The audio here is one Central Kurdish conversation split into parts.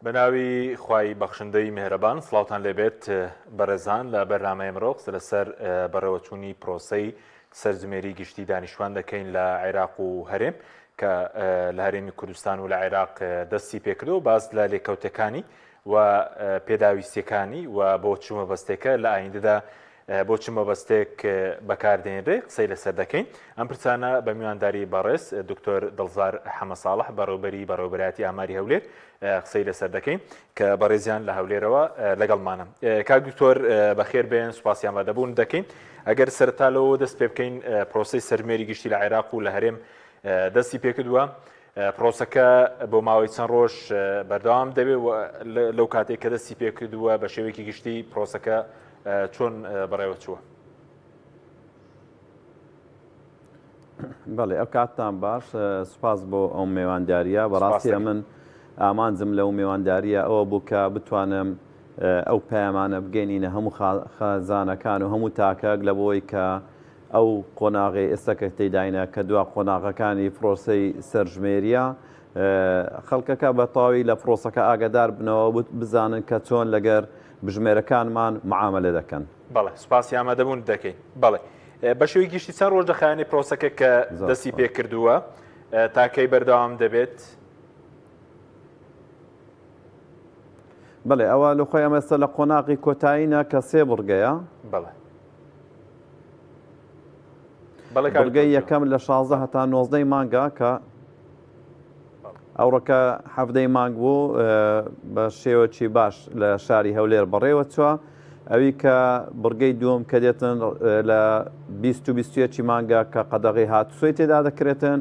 بەناوی خوای بەخشندەی مێهرەبان سڵاوتان لێبێت بەڕێزان لە بەرنامەی ئەمڕۆ لەسەر بەڕێوەچوونی پرۆسەی سەرجمێری گشتی دانیشتوان دەکەین لە عێراق و هەرێم کە لە هەرێمی کوردستان و لە عێراق دەستی پێکردو و باز لە لێکەوتەکانی و پێداویستیەکانی و بۆ چ مەبەستێکە لە ئایندەدا بۆ چ مەبەستێک بەکاردێنرێ قسەی لەسەر دەکەین. ئەم پرسانە بە میوانداری بەڕێز دکتۆر دڵزار حەمەساڵح بەڕێوەبەری ئاماری هەولێر قسەی لەسەر دەکەین کە بەڕێزیان لە هەولێرەوە لەگەڵمانە. کاک دکتۆر بەخێر بێن، سوپاسیان بە دەبوون دەکەین. ئەگەر سەرەتالەوە دەست پێ بکەین پرۆسەی سەرمێری گشتی لە عێراق و لە هەرێم دەستی پێکردووە، پرۆسەکە بۆ ماوەی چەند ڕۆژ بەردەوام دەبێت لەو کاتێک کە دەستی پێکردووە بە شێوەیەکی گشتی پرۆسەکە چۆن بەڕێوە چووە؟ بەڵێ ئەو کاتتان باش، سوپاس بۆ ئەو میوانداریە. بەڕاستی من ئامانجم لەو میوانداریە ئەوە بوو کە بتوانم ئەو پەیامانە بگەینینە هەموو خەزانەکان و هەموو تاکەک لە بۆی کە ئەو قۆناغی ئێستاکە تێداینە کە دوا قۆناغەکانی فڕۆسەی سەرژمێریە خەڵکەکە بە تەواوی لە فڕۆسەکە ئاگادار بنەوە بزانن کە چۆن لەگەر بژمێرەکانمان معاملە دەکەن. بەڵێ سوپاسی ئامادەبوون دەکەین. بەڵێ بە شێوەی گشتی چەند ڕۆژ دەخایەنێ پرۆسەکە کە دەستی پێکردووە تاکەی بەردەوام دەبێت؟ بەڵێ ئەوە لە خۆی ئەمەستا لە قۆناغی کۆتاییە کە 3 بڕگەیە. بەڵێ بڕگەی یەکەم لە 16 هەتا 19 مانگە کە ئەوڕەکە 17 مانگ بوو بە شێوەی باش لە شاری هەولێر بەڕێوە چوە. ئەوی کە بڕگەی دووەم کە دێتن لە 20 مانگە کە قەدەغی هاتووسۆی تێدا دەکرێتن.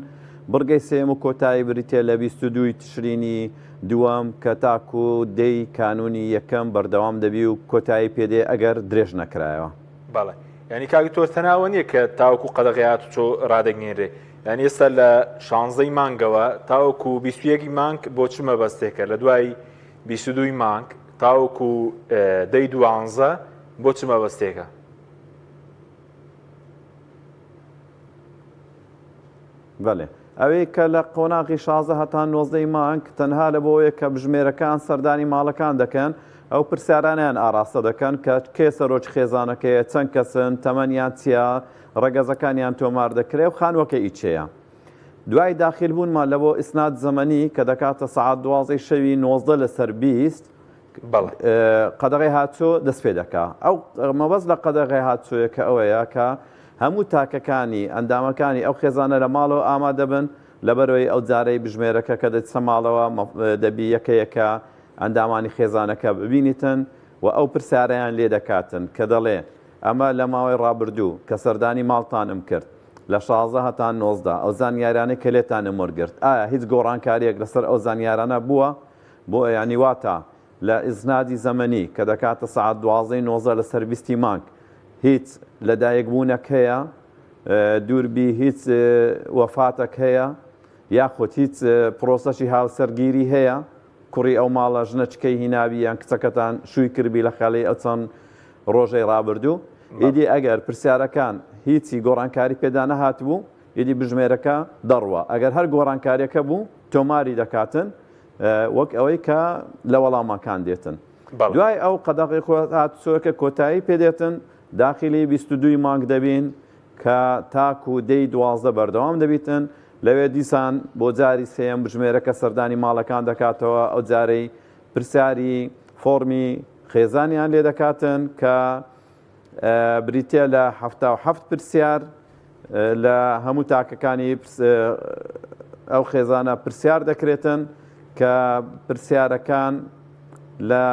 بڕگەی سێم و کۆتایی بریتێ لە 22 تشرینی دووەم کە تاکو دەی کانونی یەکەم بەردەوام دەبی و کۆتایی پێدێ ئەگەر درێژ نەکرایەوە. بەڵێ ینی کاکی تۆر تەناوە نییە کە تاوەکو قەدەغی هاتوچۆ ڕادەگنێنرێ، یعنی ئێستا لە 16 مانگەوە تاوەکو 21 مانگ بۆ چ مەبەستێکە، لە دوای 22 مانگ تاوەکو دەی 12 بۆ چ مەبەستێکە؟ بەڵێ ئەوەی کە لە قۆناغی 16 هەتا 19 مانگ تەنها لە بۆیە کە بژمێرەکان سەردانی ماڵەکان دەکەن، ئەو پرسیارانیان ئاراستە دەکەن کە کێ سەرۆک خێزانەکەیە، چەند کەسن، تەمەنیان چییە، ڕەگەزەکانیان تۆمار دەکرێ و خانوەکە ئیچەیە. دوای داخل بوونمان لە بۆ ئیسناد زەمەنی کە دەکاتە سەعات 12 شەوی 19 لەسەر 20 قەدەغی هاتووە دەست پێ دەکا. ئەو مەبەست لە قەدەغی هاتوویە کە ئەوەیە کە هەموو تاکەکانی ئەندامەکانی ئەو خێزانە لە ماڵەوە ئامادە بن لەبەرەوەی ئەو جارەی بژمێرەکە کە دەچە ماڵەوە دەبی یەکە ئەندامانی خێزانەکە ببینیتن و ئەو پرسیارەیان لێ دەکاتن کە دەڵێ ئەمە لە ماوەی ڕابردوو کە سەردانی ماڵتانم کرد لە 16 هەتا 19 ئەو زانیارانەی کە لێتانم وەرگرت، ئایا هیچ گۆڕانکاریەک لەسەر ئەو زانیارانە بووە؟ بۆ ینی واتە لە ئیزنادی زەمەنی کە دەکاتە سەعات 12 19 لەسەر 20 مانگ هیچ لەدایکبوونێک هەیە، دووربی هیچ وەفاتێک هەیە، یاخود هیچ پرۆسەشی هاوسەرگیری هەیە، کوڕی ئەو ماڵە ژنەچکەی هیناوی یان کچەکەتان شووی کردبی لە خەڵی ئەو چەند ڕۆژەی ڕابردوو. ئیدی ئەگەر پرسیارەکان هیچی گۆڕانکاری پێدا نەهاتبوو ئیدی بژمێرەکە دەڕوە، ئەگەر هەر گۆڕانکاریەکە بوو تۆماری دەکاتن وەک ئەوەی کە لە وەڵامەکان دێتن. دوای ئەو قەدەغی هاتووچۆکە کۆتایی پێدێتن داخلی 22 مانگ دەبین کە تاکو دەی 12 بەردەوام دەبیتن. لەوێ دیسان بۆ جاری سێم بژمێرەکە سەردانی ماڵەکان دەکاتەوە، ئەو جارەی پرسیاری فۆرمی خێزانیان لێ دەکاتن کە بریتە لە 77 پرسیار لە هەموو تاکەکانی ئەو خێزانە پرسیار دەکرێتن کە پرسیارەکان لە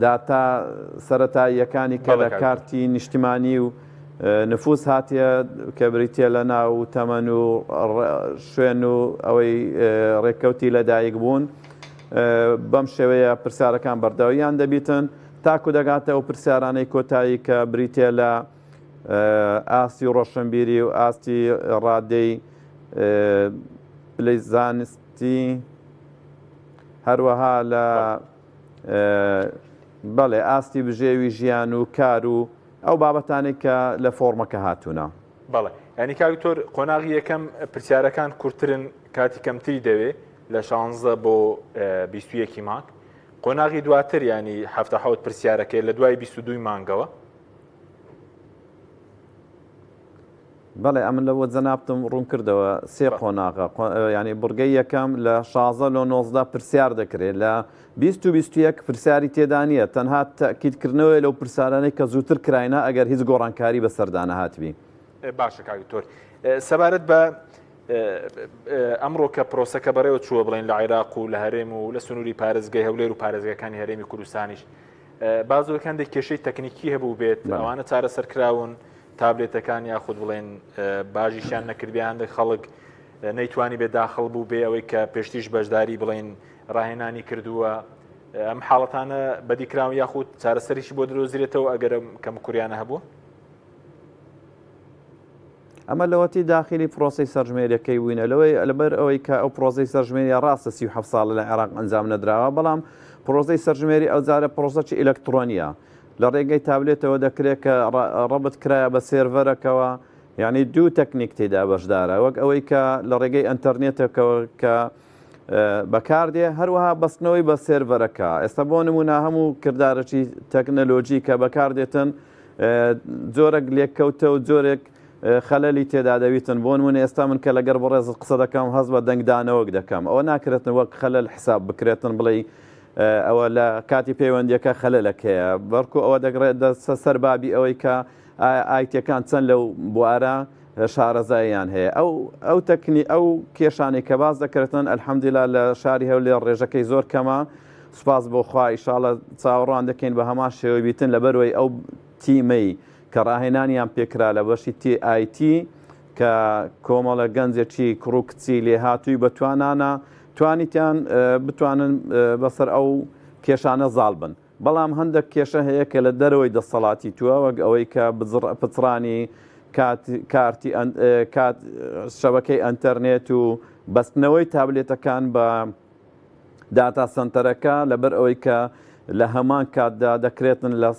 داتا سەرەتاییەکانی کە لە کارتی نیشتیمانی و نفوس هاتیە کە بریتە لە ناو تەمەن و شوێن و ئەوەی ڕێککەوتی لەدایک بوون، بەم شێوەیە پرسیارەکان بەردەواییان دەبیتن تاکو دەگاتەوە پرسیارانەی کۆتایی کە بریتە لە ئاستی ڕۆشنبیری و ئاستی ڕادەی پلەی زانستی، هەروەها لە بەڵێ ئاستی بژێوی ژیان و کار و ئەو بابەتانێک کە لە فۆرمەکە هاتوونە. بەڵێ ینی کاکتۆر قۆناغی یەکەم پرسیارەکان کورتترن کاتی کەمتری دەوێ لە 16 بۆ 21 مانگ قۆناغی دواتر ینی 7 پرسیارەکەی لە دوای 22 مانگەوە. بەڵێ ئەمن لەوە جەنابتم ڕوون کردەوە سێ قۆناغە ینی بڕگەی یەکەم لە 16 لە 19 پرسیار دەکرێت لە 20 پرسیاری تێدانە تەنها تاکیدکردنەوەی لەو پرسیارانەی کە زووتر کراینە ئەگەر هیچ گۆڕانکاری بەسەردانە هاتبی. باشە کاکتۆر سەبارەت بە ئەمڕۆ کە پرۆسەکە بەڕێوە چووە بڵێن لە عێراق و لە هەرێم و لە سنووری پارێزگای هەولێر و پارێزگەکانی هەرێمی کوردستانیش بازەکان کێشەی تەکنیکی هەبوو بێت ئەوانە چارەسەرکراون تابلێتەکان یاخود بڵێن باژیشیان نەکردیان خەڵک نەیتوانی بێ داخڵ بوو بێ ئەوەی کە پێشتیش بەشداری بڵێن ڕاهێنانی کردووە ئەم حاڵەتانە بەدیکراون یاخود چارەسەریشی بۆ درۆزرێتەوە ئەگەر کەم کوریانە هەبووە. ئەمە لەوەتی داخلی پرۆسی سەرژمێریەکەی وینە لەوەی لەبەر ئەوەی کە ئەو پرۆزەی سەرژمێری ڕاستە 37 ساڵ لە عێراق ئەنجام نەدراوە بەڵام پرۆزەی سەرژمێری ئەو جارە پرۆسەی ئیلەکترۆنیە لە ڕێگەی تابلێتەوە دەکرێت کە ڕەبت کرایە بە سێرڤەرەکەوە یعنی دوو تەکنیک تێدا بەشدارە وەک ئەوەی کە لە ڕێگەی ئەنتەرنێتەکەەوە کە بەکاردێ هەروەها بەستنەوەی بە سێرڤەرەکە ئێستا بۆ نمونە هەموو کردارەی تەکنەلۆجی کە بەکاردێتن جۆرەك لێککەوتە و جۆرێک خەلەلی تێدا دەویتن بۆ نمونە ئێستا من کە لەگەر بەڕێز قسە دەکەم هەز بە دەنگدانەوەک دەکەم ئەوە ناکرێتن وەک خەلەل حساب بکرێتن بڵێ ئەوە لە کاتی پەیوەندیەکە خەلەلەکەیە بەرکو ئەوە دەگرێت سەربابی ئەوەی کە ئایتەکان چەند لەو بوارە شارەزاییان هەیە ئەو تەکنی ئەو کێشانەی کە باز دەکرێتن ئەلحەمدولیلا لە شاری هەولێر ڕێژەکەی زۆر کەمە سوپاس بۆ خوا ئیشاڵە چاوەڕوان دەکەین بە هەمان شێوەی بیتن لەبەرەوەی ئەو تیمەی کە ڕاهێنانیان پێکرا لە بەشی TIT کە کۆمەڵە گەنجێکی کوڕ و کچی لێهاتووی بەتوانانە توانیتیان بتوانن بەسەر ئەو کێشانە زاڵ بن بەڵام هەندێک کێشە هەیە کە لە دەرەوەی دەسەڵاتی تووە وەک ئەوەی کە پچڕانی کارتی شەبەکەی ئەنتەرنێت و بەستنەوەی تابلێتەکان بە داتا سنتەرەکە لەبەر ئەوەی کە لە هەمان کاتدا دەکرێتن لە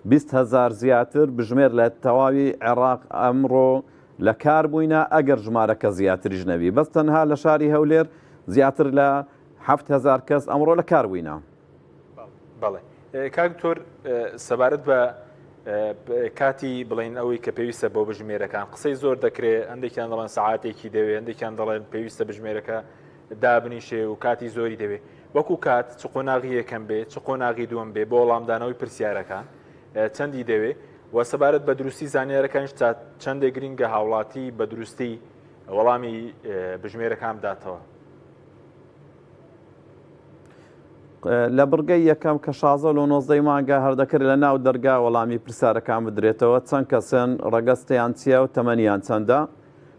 120,000 زیاتر بژمێر لە تەواوی عێراق ئەمڕۆ لە کار بووینە ئەگەر ژمارەکە زیاتریش نەبی بەس تەنها لە شاری هەولێر زیاتر لە 7,000 کەس ئەمڕۆ لە کار بووینە. بەڵێ کاکتۆر سەبارەت بە کاتی بڵین ئەوەی کە پێویستە بۆ بژمێرەکان قسەی زۆر دەکرێت هەندێکیان دەڵێن سەعاتێکی دەوێت هەندێکیان دەڵێن پێویستە بژمێرەکە دابنیشێ و کاتی زۆری دەوێت وەکو کات چ قۆناغی یەکەم بێت چ قۆناغی دووەم بێ بۆ وەڵامدانەوەی پرسیارەکان چەندی دەوێت و سەبارەت بە دروستی زانیارەکانش تا چەندێک گرینگە هاوڵاتی بە دروستی وەڵامی بژمێرەکان بداتەوە. لە بڕگەی یەکەم کە 16 لە 19 مانگە هەردەکرد لە ناو دەرگا وەڵامی پرسیارەکان بدرێتەوە چەند کەسن ڕەگەستەیان چییە و تەمەنیان چەندە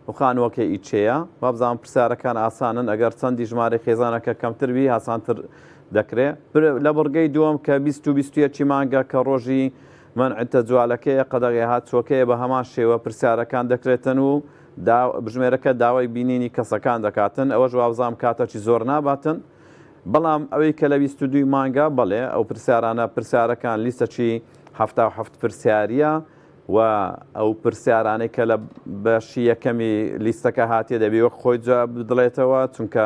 و خانووەکە ئیچەیە وابزان پرسیارەکان ئاسانن ئەگەر چەندی ژمارە خێزانەکە کەمتروی هاسانتر دەکرێت لە بڕگەی دووەم کە 20 مانگە کە ڕۆژی منعتە جوالەکەیە قەدەغی هاتچۆکەیە بە هەمان شێوە پرسیارەکان دەکرێتن و بژمێرەکە داوای بینینی کەسەکان دەکاتن ئەوە جوابزام کاتەکی زۆر ناباتن بەڵام ئەوەی کە لە 22 مانگە بەڵێ ئەو پرسیارانە پرسیارەکان لیستەکی 77 پرسیاریە و ئەو پرسیارانەی کە لە بەشی یەکەمی لیستەکە هاتیە دەبێ وەک خۆی جواب بدڵێتەوە چونکە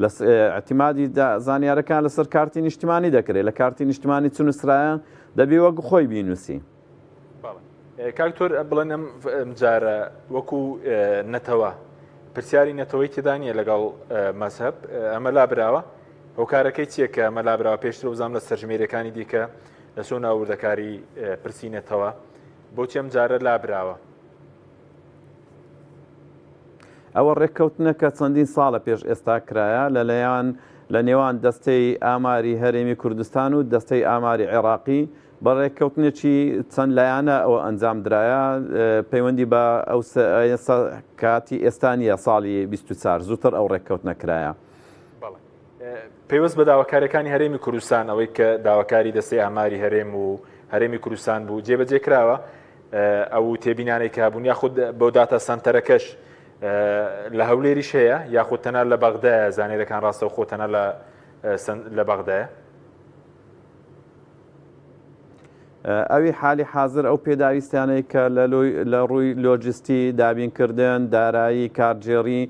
لە اعتیمادی زانیارەکان لەسەر کارتی نیشتیمانی دەکرێت لە کارتی نیشتیمانی چون سرایە دەبێ وەک خۆی بینوسی. کاکتۆر بڵێن ئەم جارە وەکو نەتەوە پرسیاری نەتەوەی تێدانە لەگەڵ مەزهەب ئەمە لابراوە هۆکارەکەی چییە کە ئەمە لابراوە پێشتر بزانام لە سەرژمێریەکانی دیکە لە چۆن ئاوردەکاری پرسیینەتەوە بۆچی ئەم جارە لابراوە. ئەوە ڕێککەوتنەکە چەندین ساڵە پێش ئێستا کرایە لە نێوان دەستەی ئاماری هەرێمی کوردستان و دەستەی ئاماری عێراقی بە ڕێککەوتنێکی چەند لایەنە ئەوە ئەنجام درایە پەیوەندی بە ئەو کاتی ئێستانیە ساڵی 24 زووتر ئەو ڕێککەوتنە کرایە. پێوەست بە داواکاریەکانی هەرێمی کوردستان ئەوەی کە داواکاری دەستەی ئاماری هەرێم و هەرێمی کوردستان بوو جێبەجێ کراوە ئەو تێبینانێک هەبوون یاخود بۆ داتە سنتەرەکەش لە هەولێریش هەیە یاخود تەنها لە بەغدایە زانێرەکان ڕاستە و خۆ تەنها لە بەغدایە. ئەوی حالی حاضر ئەو پێداویستیانەی کە لە ڕووی لۆجستی دابینکردن دارایی کارجێڕی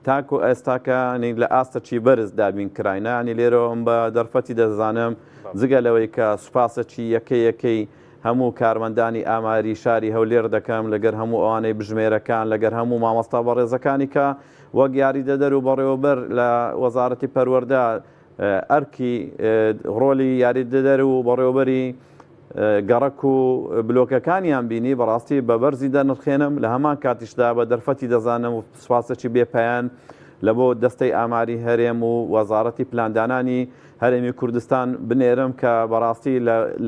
تاکو ئێستاکەنی لە ئاستەچی بەرز دابین کراینە ینی لێرەوە بە دەرفەتی دەزانم جگە لەوەی کە سوپاسەکی یەکەی هەموو کارمەندانی ئاماری شاری هەولێر دەکەم لەگەر هەموو ئەوانەی بژمێرەکان لەگەر هەموو مامۆستا بەڕێزەکانی کە وەک یاریدەدەر و بەڕێوەبەر لە وەزارەتی پەروەردە ئەرکی ڕۆلی یاریدەدەر و بەڕێوەبەری گەڕک و بلۆکەکانیان بینی بەڕاستی بە بەرزی دەنرخێنم لە هەمان کاتیشدا بە دەرفەتی دەزانم و سوپاسەکی بێپەیان لە بۆ دەستەی ئاماری هەرێم و وەزارەتی پلاندانانی هەرێمی کوردستان بنێرم کە بەڕاستی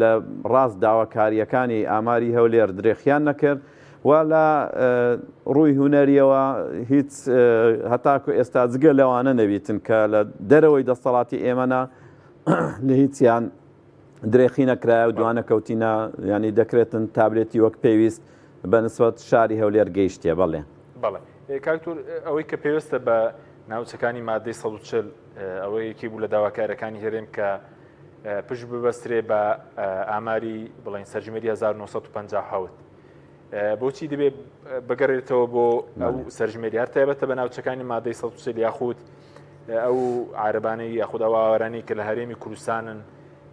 لە ڕاست داواکاریەکانی ئاماری هەولێر درێخیان نەکرد و لە ڕووی هوەریەوە هیچ هەتاکو ئێستا جگە لەوانە نەبیتن کە لە دەرەوەی دەسەڵاتی ئێمەنا لە هیچیان درێخی نەکرای و دوانە کەوتینە ینی دەکرێتن تابلێتی وەک پێویست بە نسبەت شاری هەولێر گەیشتێ بەڵێ بەڵێ کاکتور ئەوەی کە پێویستە بە ناوچەکانی مادەی 140 ئەوەی یەکی بوو لە داواکارەکانی هێرێم کە پشت ببەسترێ بە ئاماری بڵین سەرژمێری 1950 بۆچی دەبێت بگەڕێتەوە بۆ ئەو سەرژمێری هەر تایبەتە بە ناوچەکانی مادەی 140 یاخود ئەو عارەبانەی یاخود ئەو ئاوارانەی کە لە هەرێمی کوردستانن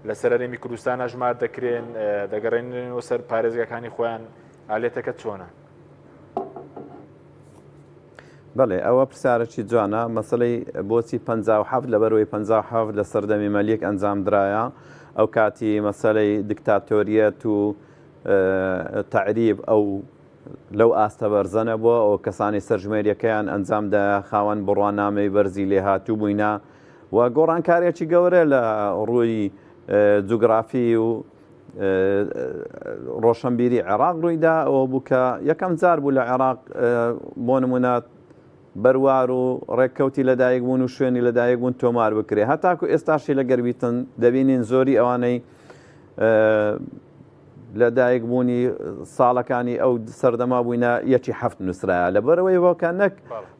لەسەر هەرێمی کوردستان هەژمار دەکرێن دەگەڕێنەوە سەر پارێزگاکانی خۆیان ئالێتەکە چۆنە؟ بەڵێ ئەوە پرسیارێکی جوانە مەسەلەی بۆچی 57 لەبەرەوەی 57 لە سەردەمی مەلیک ئەنجام درایە ئەو کاتی مەسەلەی دیکتاتۆریەت و تەعریب ئەو لەو ئاستە بەرزەنە بووە ئەو کەسانی سەرژمێریەکەیان ئەنجامدا خاوەن بڕوانامەی بەرزی لێهاتوو بووینە و گۆڕانکاریەکی گەورە لە ڕووی جوگرافی و ڕۆشنبیری عێراق ڕوویدا ئەوە بوو کە یەکەم جار بوو لە عێراق بۆ نمونات بەروار و ڕێککەوتی لەدایک بوون و شوێنی لەدایک بوون تۆمار بکرێ هەتاکو ئێستاشی لە گەربیتن دەبینین زۆری ئەوانەی لەدایک بوونی ساڵەکانی ئەو سەردەما بووینە یەکی هەفت نووسرایە لەبەرەوەی بۆکە نەک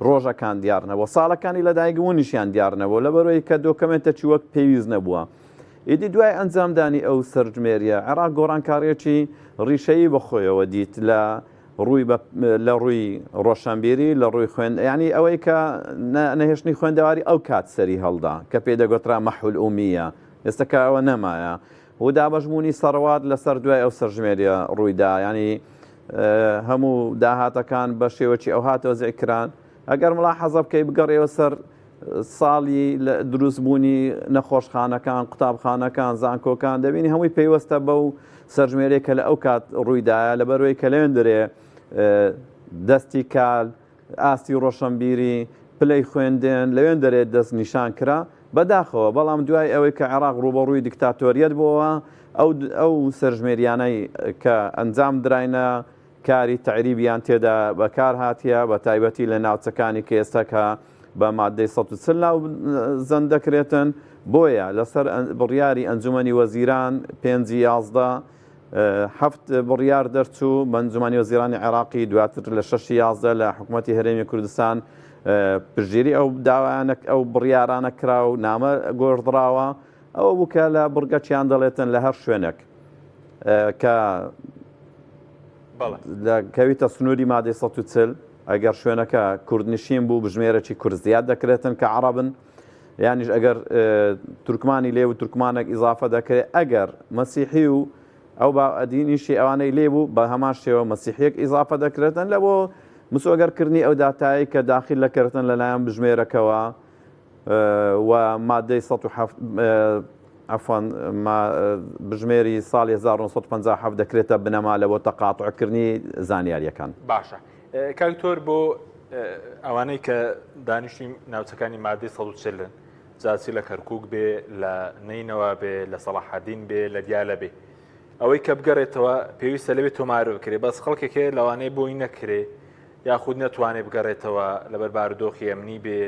ڕۆژەکان دیارنەوە ساڵەکانی لەدایک بوونیشیان دیارنەوە لەبەرەوەی کە دۆکمنتێکی وەک پێویست نەبووە ئیدی دوای ئەنجامدانی ئەو سەرژمێریە عێراق گۆڕانکاریەکی ڕیشەیی بەخۆیەوە دیت لە ڕووی ڕۆشنبیری لە ڕووی خوێن ینی ئەوەی کە نەهێشتنی خوێندەواری ئەو کات سەری هەڵدا کە پێدەگوترا مەحول ئومیە ئێستاکە ئەوە نەمایە و دابەشبوونی سەڕوات لەسەر دوای ئەو سەرژمێریە ڕوویدا ینی هەموو داهاتەکان بە شێوەی ئەو هاتەوە زیکران ئەگەر ملاحەزە بکەی بگەڕێەوە سەر ساڵی لە دروستبوونی نەخۆشخانەکان قوتابخانەکان زانکۆکان دەبینی هەمووی پێیوەستە بەو سەرژمێرێکە لە ئەو کات ڕوویدایە لەبەرەوەی کە لەوێن دەرێ دەستی کال ئاستی ڕۆشنبیری پلەی خوێندن لەوێن دەرێت دەست نیشان کرا بەداخەوە بەڵام دوای ئەوەی کە عێراق ڕوبەڕووی دیکتاتۆریەت بووەوە ئەو سەرژمێریانەی کە ئەنجام دراینە کاری تەعریبیان تێدا بەکار هاتیە بە تایبەتی لە ناوچەکانی کە ئێستاکە بە مادەی 140 ناو زەند دەکرێتن بۆیە لەسەر بڕیاری ئەنجومەنی وەزیران 5/11 هەفت بڕیار دەرچوو بە ئەنجومەنی وەزیرانی عێراقی دواتر لە 6/11 لە حکوومەتی هەرێمی کوردستان پشتگیری ئەو داوایانە ئەو بڕیارانە کرا و نامە گۆڕدراوە ئەوە بووکە لە بڕگەچیان دەڵێتن لە هەر شوێنێک کە لە کەویتە سنووری مادەی 140 ئەگەر شوێنەکە کوردنشین بوو بژمێرەی کورد زیاد دەکرێتن کە عەرەبن یانیش ئەگەر تورکمانی لێ و تورکمانێک ئیزافە دەکرێت ئەگەر مەسیحی و ئەو باعدینیشی ئەوانەی لێبوو بە هەمان شێوە مەسیحیەک ئیزافە دەکرێتن لە بۆ مسۆگەرکردنی ئەو داتایی کە داخل دەکرێتن لەلایەن بژمێرەکەوە و مادەی 107 عفوان بژمێری ساڵی 1957 دەکرێتە بنەما لە بۆ تەقاتوعکردنی زانیاریەکان. باشە کاکتۆر بۆ ئەوانەی کە دانیشتنی ناوچەکانی مادەی 140 جاچی لە کەرکووک بێ لە نینەوە بێ لە سەڵاحەدین بێ لە دیالە بێ ئەوەی کە بگەڕێتەوە پێویستە لەوێت تۆمار بکرێ بەس خەڵکێکێ لەوانەیە بۆی نەکرێ یاخود نەتوانێت بگەڕێتەوە لەبەر بارودۆخی ئەمنی بێ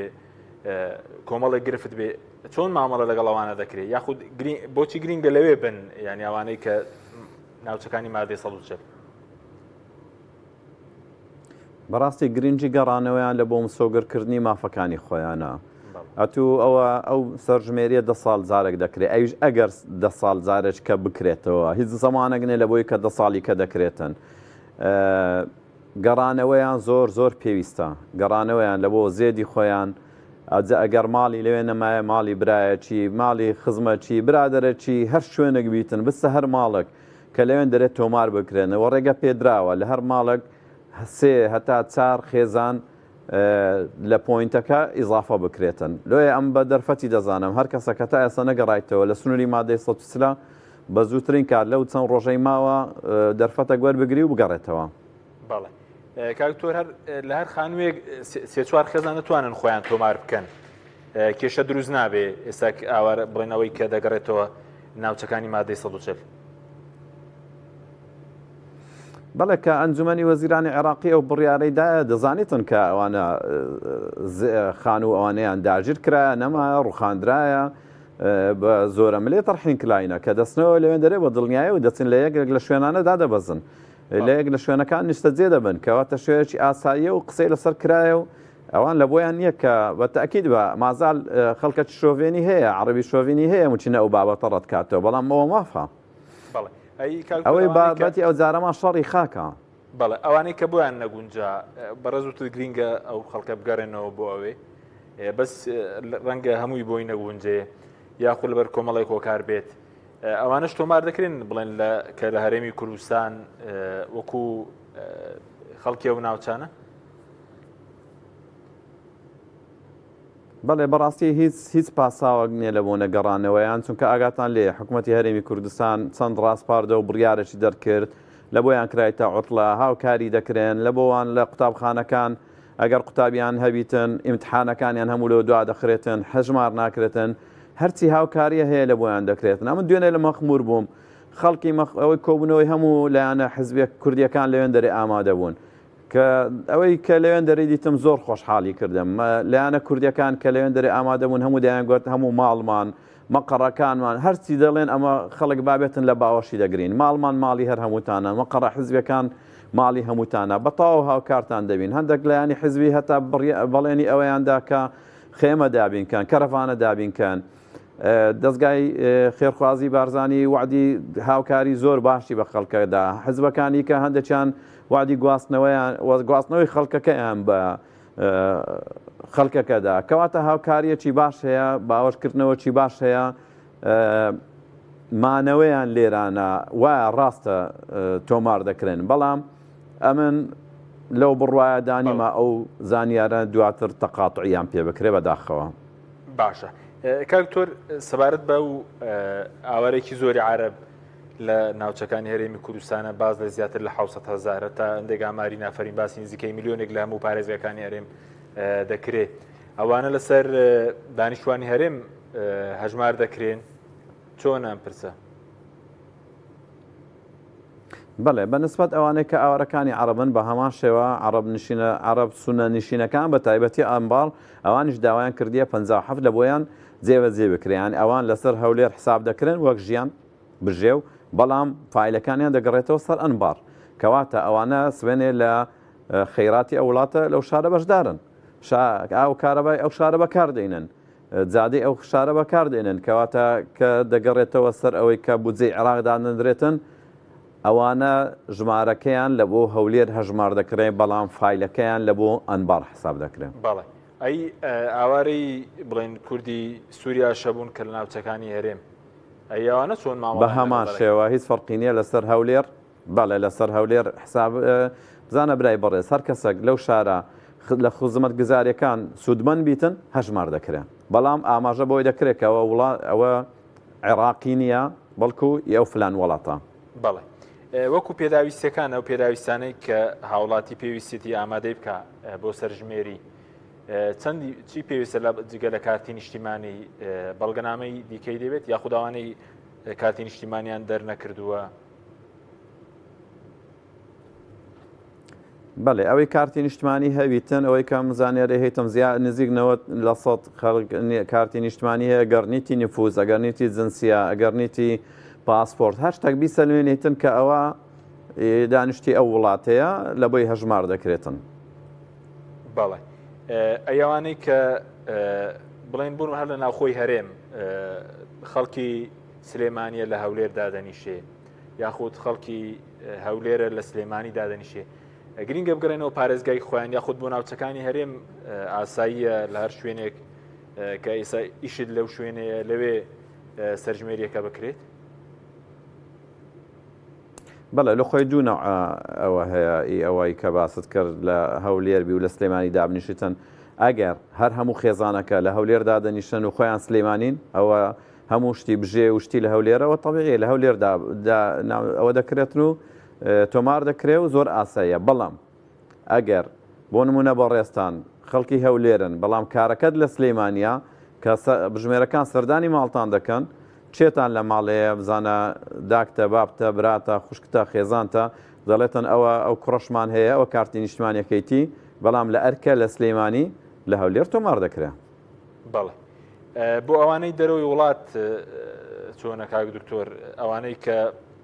کۆمەڵی گرفت بێ چۆن مامەڵە لەگەڵەوانە دەکرێت یاخود بۆچی گرینگە لەوێ بن یعنی ئەوانەی کە ناوچەکانی مادەی 140 بەڕاستی گرنگی گەڕانەوەیان لە بۆ مسۆگەرکردنی مافەکانی خۆیانە ئەتوو ئەو سەرژمێریە 10 ساڵ جارێک دەکرێت ئەویش ئەگەر 10 ساڵ جارێک کە بکرێتەوە هیچ زەمانەک نێ لە بۆی کە 10 ساڵی کە دەکرێتن گەڕانەوەیان زۆر پێویستە گەڕانەوەیان لە بۆ زێدی خۆیان ئەگەر ماڵی لەوێ نەمایە ماڵی برایەکی ماڵی خزمەتی برادەرەکی هەر شوێنێک بیتن بستە هەر ماڵک کە لەوێن دەرێت تۆمار بکرێنەوە ڕێگە پێدراوە لە هەر ماڵک سێ هەتا چار خێزان لە پۆینتەکە ئیزافە بکرێتن لۆیە ئەم بە دەرفەتی دەزانم هەر کەسە کە تا ئێستا نەگەڕایتەوە لە سنووری مادەی 130 بە زووترین کار لەو چەند ڕۆژەی ماوە دەرفەتە گوەر بگری و بگەڕێتەوە. بەڵێ کاکتۆر لە هەر خانوویەک سێ چوار خێزان نتوانن خۆیان تۆمار بکەن کێشە دروست نابێ ئێستا ئاوارە بڵێنەوەی کە دەگەڕێتەوە ناوچەکانی مادەی 140. بەڵێ کە ئەنجومەنی وەزیرانی عێراقی ئەو بڕیارەیدایە دەزانێتن کە ئەوانە خانوو ئەوانەیان داگیر کرایە نەمایە ڕوخاندرایە بە زۆرە ملێ تەرحین کلاینە کە دەستنەوە لەوێن دەرێ بە دڵنیایە و دەچن لە یەکێک لە شوێنانە دادەبەزن لە یەک لە شوێنەکان نیشتەجێ دەبن کەواتە شوێنێکی ئاساییە و قسەی لەسەر کرایە و ئەوان لە بۆیان نییە کە بە تەکید بە مازال خەڵکەی شۆڤێنی هەیە عەرەبی شۆڤینی هەیە وچینە ئەو بابەتە ڕەت کاتەوە بەڵام ئەوە مافە ئەوەی بابەتی ئەو جارەمان شەڕی خاکە. بەڵێ ئەوانەی کە بۆیان نەگونجا بەڕێز و گرینگە ئەو خەڵکە بگەڕێنەوە بۆ ئەوێ بەس ڕەنگە هەمووی بۆی نەگونجێ یاخود لەبەر کۆمەڵی کۆکار بێت ئەوانش تۆمار دەکرێن بڵێن کە لە هەرێمی کوردستان وەکو خەڵکی ئەو ناوچانە. بەڵێ بەڕاستی هیچ پاساوەک نییە لە بۆ نەگەڕانەوەیان چونکە ئاگاتان لێ حکوومەتی هەرێمی کوردستان چەند ڕاستپاردە و بڕیارێکی دەرکرد لە بۆیان کرایتە عوتڵە هاوکاری دەکرێن لە بۆوان لە قوتابخانەکان ئەگەر قوتابیان هەبیتن ئیمتحانەکانیان هەموو لەوە دوا دەخرێتن هەژمار ناکرێتن هەرچی هاوکاریە هەیە لە بۆیان دەکرێتن ئەمە دوێنێ لە مەخمور بووم خەڵکی ئەوەی کۆبوونەوەی هەموو لایەنە حزبێک کوردیەکان لەوێن دەرێ ئامادە بوون کە ئەوەی کە لەوێن دەری دیتم زۆر خۆشحاڵی کردم لایەنە کوردیەکان کە لەوێن دەرێ ئامادە بوون هەموو دایان گوت هەموو ماڵمان مەقەڕەکانمان هەرچی دەڵێن ئەمە خەڵک بابێتن لە باوەشی دەگرین ماڵمان ماڵی هەر هەمووتانە مەقەڕە حزبەکان ماڵی هەمووتانە بەتاو هاوکارتان دەبین هەندێک لایانی حزبی هەتا بەڵێنی ئەوەیاندا کە خێمە دابینکەن کەرەفانە دابینکەن دەستگای خێرخوازی بارزانی وعدی هاوکاری زۆر باشی بە خەڵکەدا حزبەکانی کە هەندێکیان وعدی گواستنەوەی خەڵکەکەیان بە خەڵکەکەدا کەواتە هاوکاریەکی باش هەیە باوەشکردنەوەکی باش هەیە مانەوەیان لێرانە وایە ڕاستە تۆمار دەکرێن بەڵام ئەمن لەو بڕواایە دانیمە ئەو زانیارە دواتر تەقاتعیان پێ بکرێ بەداخەوە. باشە کاکتۆر سەبارەت بە و ئاوارێکی زۆری عەرەب لە ناوچەکانی هەرێمی کوردستانە باز لە زیاتر لە 700,000 تا ئەندێک ئاماری نافەرین باسی نزیکەی میلیۆنێک لە هەموو پارێزگەکانی هەرێم دەکرێت ئەوانە لەسەر دانیشتوانی هەرێم هەژمار دەکرێن چۆن ئەم پرسە؟ بەڵێ بەنسبەت ئەوانەی کە ئاوارەکانی عەرەبن بە هەمان شێوە عەرەب سونە نشینەکان بە تایبەتی ئەمباڵ ئەوانیش داوایان کردیە 57 لە بۆیان جێبەجێ بکریان ئەوان لەسەر هەولێر حساب دەکرێن وەک ژیان بژێ و بەڵام فایلەکانیان دەگەڕێتەوە سەر ئەنبار کەواتە ئەوانە سوێنێ لە خەیراتی ئەو وڵاتە لەو شارە بەشدارن ئاو کارەبای ئەو شارە بەکاردێنن جادەی ئەو شارە بەکاردێنن کەواتە کە دەگەڕێتەوە سەر ئەوەی کە بودجەی عێراقدا نەدرێتن ئەوانە ژمارەکەیان لە بۆ هەولێر هەژمار دەکرێن بەڵام فایلەکەیان لە بۆ ئەنبار حساب دەکرێن. بەڵێ ئەی ئاوارەی بڵێن کوردی سووریا شەبوون کە لە ناوچەکانی هەرێم ئەیوانە چۆن ماوە بە هەمان شێوە هیچ فەرقی نییە لەسەر هەولێر بەڵێ لەسەر هەولێر حساب بزانە برای بەڕێز هەر کەسێک لەو شارە لە خزمەت گزاریەکان سوودمەند بیتن هەژمار دەکرێن بەڵام ئاماژە بۆی دەکرێتەوە ئەوە عێراقی نییە بەڵکو ئەو فلان وڵاتە. بەڵێ وەکو پێداویستەکان ئەو پێداویستانەی کە هاوڵاتی پێویستی ئامادەی بکە بۆ سەرژمێری چەندی چی پێویستە لە جگە لە کارتی نیشتیمانی بەڵگەنامەی دیکەی دەبێت یا خودداوانەی کارتی نیشتیمانیان دەرنەکردووە؟ بەڵێ ئەوەی کارتی نیشتمانی هەویتن ئەوەی کە مزانیێرە هەیتم زیاد نزیکەوە لە 100 کارتی نیشتمانی هەیە گەرنیتی نفوز ئەگەرنیتی جنسیە ئەگەرنیتی پاسپۆرت هەشتێک بیسەلوێنیتن کە ئەوە دانیشتی ئەو وڵاتەیە لە بۆی هەژمار دەکرێتن. بەڵێ ئەوانەی کە بڵێن بوون هەر لە ناوخۆی هەرێم خەڵکی سلێمانیە لە هەولێر دادەنیشێ یاخود خەڵکی هەولێرە لە سلێمانی دادەنیشێ گرینگە بگەڕێنەوە پارێزگای خۆیان یاخود بۆ ناوچەکانی هەرێم ئاساییە لە هەر شوێنێک کە ئێستا ئیشت لەو شوێنەیە لەوێ سەرژمێریەکە بکرێت؟ بەڵێ لە خۆی دوو نەوع ئەوە هەیە ئەوەی کە باست کرد لە هەولێربی و لە سلێمانی دابنیشتن ئەگەر هەر هەموو خێزانەکە لە هەولێردا دەنیشتن و خۆیان سلێمانین ئەوە هەموو شتی بژێ و شتی لە هەولێرەوە تەبیعی لە هەولێردا ئەوە دەکرێتن و تۆمار دەکرێت و زۆر ئاساییە. بەڵام ئەگەر بۆ نمونە بە ڕێستان خەڵکی هەولێرن بەڵام کارەکەت لە سلێمانیا کە بژمێرەکان سەردانی ماڵتان دەکەن چێتان لە ماڵەیە بزانە داکتە بابتە براتە خوشکتە خێزانتە دەڵێتن ئەو کوڕەشمان هەیە ئەوە کارتی نیشتمانیەکەیتی بەڵام لە ئەرکە لە سلێمانی لە هەولێر تۆمار دەکرێت. بەڵێ بۆ ئەوانەی دەرەوەی وڵات چۆنە کاک دکتۆر ئەوانەی کە